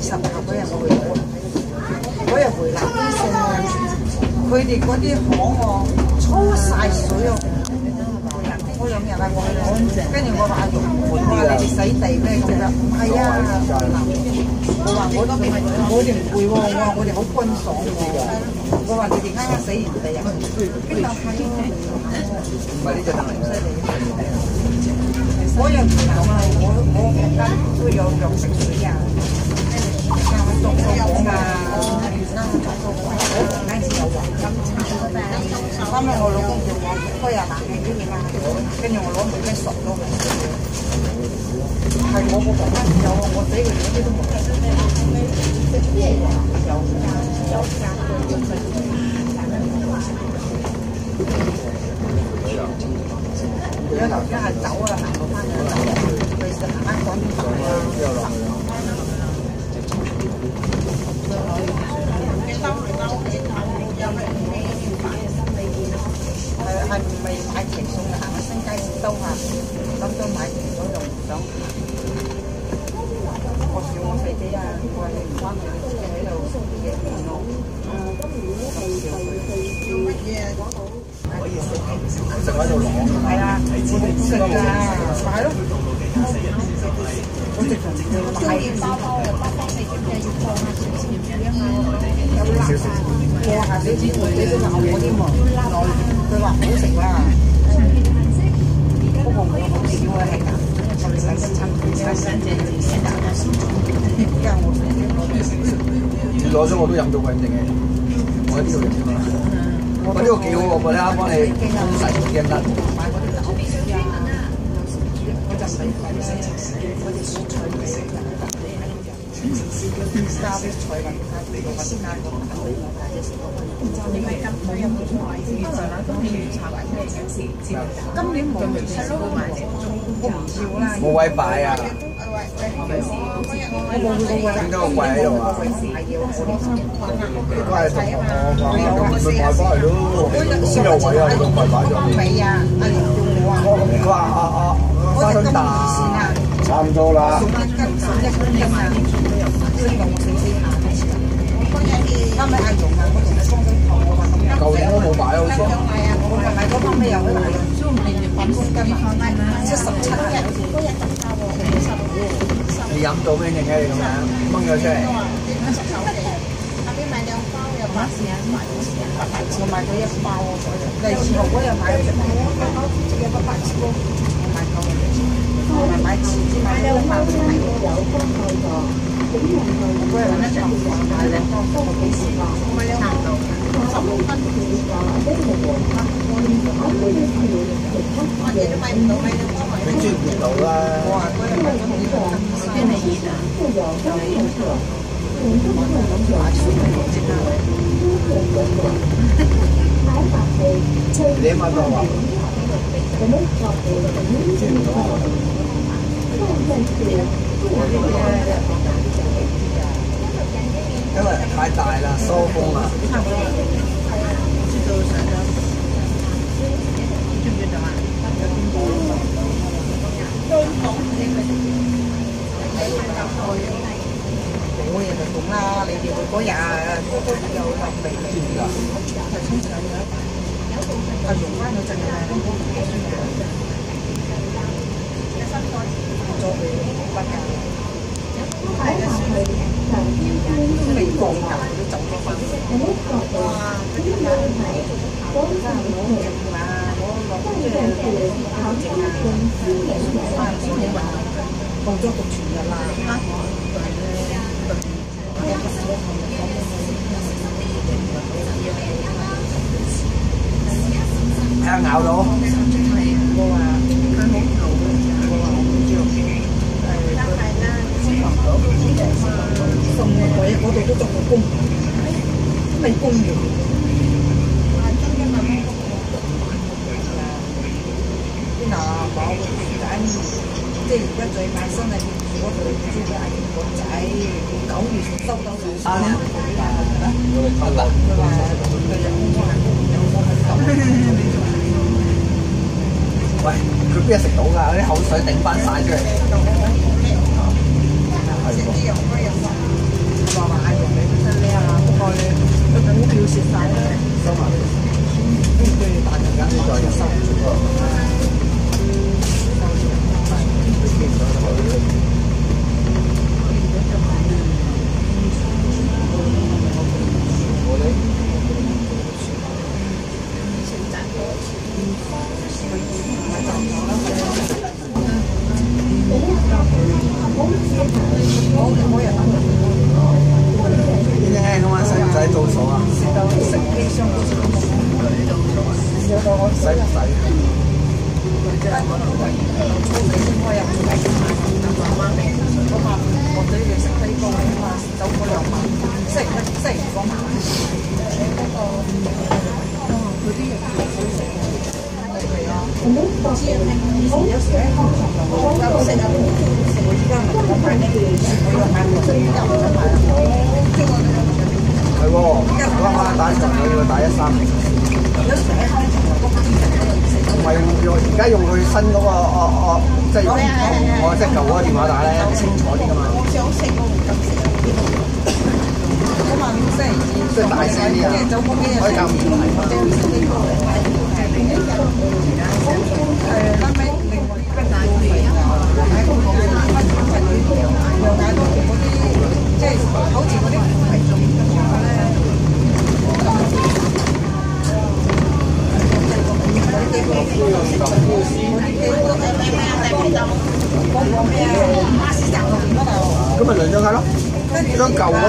20後嗰日我去攞，嗰日回南啲餸啊，佢哋嗰啲行喎粗晒水啊！我2日啊，我去攞，跟住我話我話你哋洗地咩咁樣？唔係啊，我話我哋唔會喎，我哋好乾爽喎。我話你哋啱啱洗完地啊，邊度係啊？唔係呢隻燈嚟犀利。嗰日唔係啊，我間都有養食水啊，間種蔬果啊，我間先有黃金。啱啱我老公叫我開下冷氣俾你嘛，跟住我攞煤雞熟咗佢。係我個房間有，我仔佢哋嗰啲都冇。有頭先係走啊，行到翻去走，佢食行翻廣東飯啊。係咪買情餸行去新街市兜下，諗到買情餸又唔想行。我叫我細仔啊，我話你唔翻去，你自己喺度食嘢面咯。做乜嘢嗰度？食喺度攞。係啊，食㗎，買咯。我直頭買包包嘅，包包你點解要放下少少咁樣啊？有辣啊！過下少少，你都鬧我添喎。佢話好食啦，不過我好少啊，係咁。我哋使得親佢親親隻字先打得先。而家我你攞咗我都飲到鬼咁正嘅，我喺呢度飲啊。我呢個幾好喎，我哋啱幫你烘洗驚得。買嗰啲酒味啊，我就洗嗰啲蔬菜嘅食嘅。加啲菜雲，加啲肉雲，加個口味，加啲食物。你咪今年有冇買？今年茶雲咩城市？今年冇係咯，我唔要啦。冇位擺啊！我冇去過。點解個櫃喺度啊？都係同我講，咪買翻嚟咯。先有位啊，唔係擺咗。尾啊！阿龍叫我啊。佢話花生大，差唔多啦。啱咪阿蓉啊，我同你幫佢講，我話咁樣。舊年都冇買好似。係啊，我話買嗰方咩又去買啦？都唔變8公斤啊，77日嗰日特價喎，15。你飲到咩嘅你咁樣掹咗出嚟？下邊買2包又8時啊，我買咗1包喎，第2號嗰日買咗1包，自己100次咯，我買夠嘅。我係買次先買2包，買有幫佢個。嗰日揾得長買2包，都幾時㗎？差唔多16蚊。乜嘢都買唔到，買2包。你追唔到啦！我話嗰日買咗2包，邊係熱啊？就係熱㗎。我諗住買2包即刻嚟。你買到啊？追唔到啊！因為太大啦，收風啦。差唔多。知道上咗。知唔知道啊？有邊個？我日就懂啦，你哋嗰日都有落地嘅。知唔知啊？係沖上嘅。係用翻嗰陣嘅，做佢不㗎。係啊，未放假都走咗翻。哇！嗰啲真係好勁啊！我落即係好勁啊！翻先冇運動，放咗讀全日啦。睇下咬到。我話佢好老嘅，我話我唔知道。送我嗰度都做過工，未供完。啲嗱寶仔，即係而家最買新嘅嗰度，知唔知阿英個仔9月收到就收啦。佢話佢有冇係喂，佢邊日食到㗎？啲口水頂翻晒出嚟。係喎。使唔使？我對你食低高啊嘛，走嗰2萬，即係嗰萬。佢啲人係啊，我知啊，有時喺康城度有食啊，我依家咪我買呢個，我要買個最優嘅買啦。係喎，啱啱打場我要打13。有時喺康城度嗰啲人唔係用而家用佢新嗰個即係即係舊嗰個電話打咧，清楚啲㗎嘛。我想食我唔敢食。咁啊，即係大聲啲啊！走嗰幾日可以教面係嘛？後尾另外一個大會啊，喺嗰個又買到嗰啲，即係好似嗰啲係做咁樣咧。咁咪兩張卡咯，張舊嗰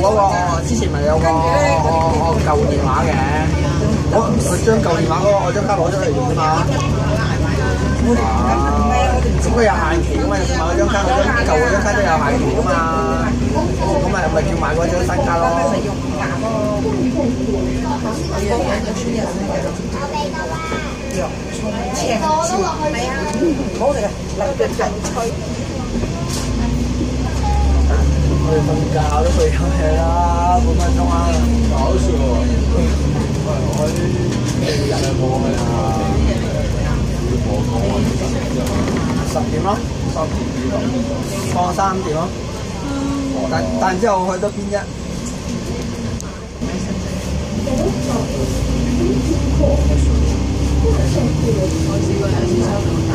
個之前咪有個舊電話嘅，我將舊電話嗰個張卡攞咗嚟用啫嘛。咁佢有限期㗎嘛？你買嗰張卡，舊嗰張卡都有限期㗎嘛。咁咪要買嗰張新卡咯。好食啊！流嘅人吹。我哋瞓覺都未有嘢啦，半分鐘啊！搞笑喎！我啲人係冇去啊！10點咯，3點放3點咯。但之後去到邊啫？我試過有次收到。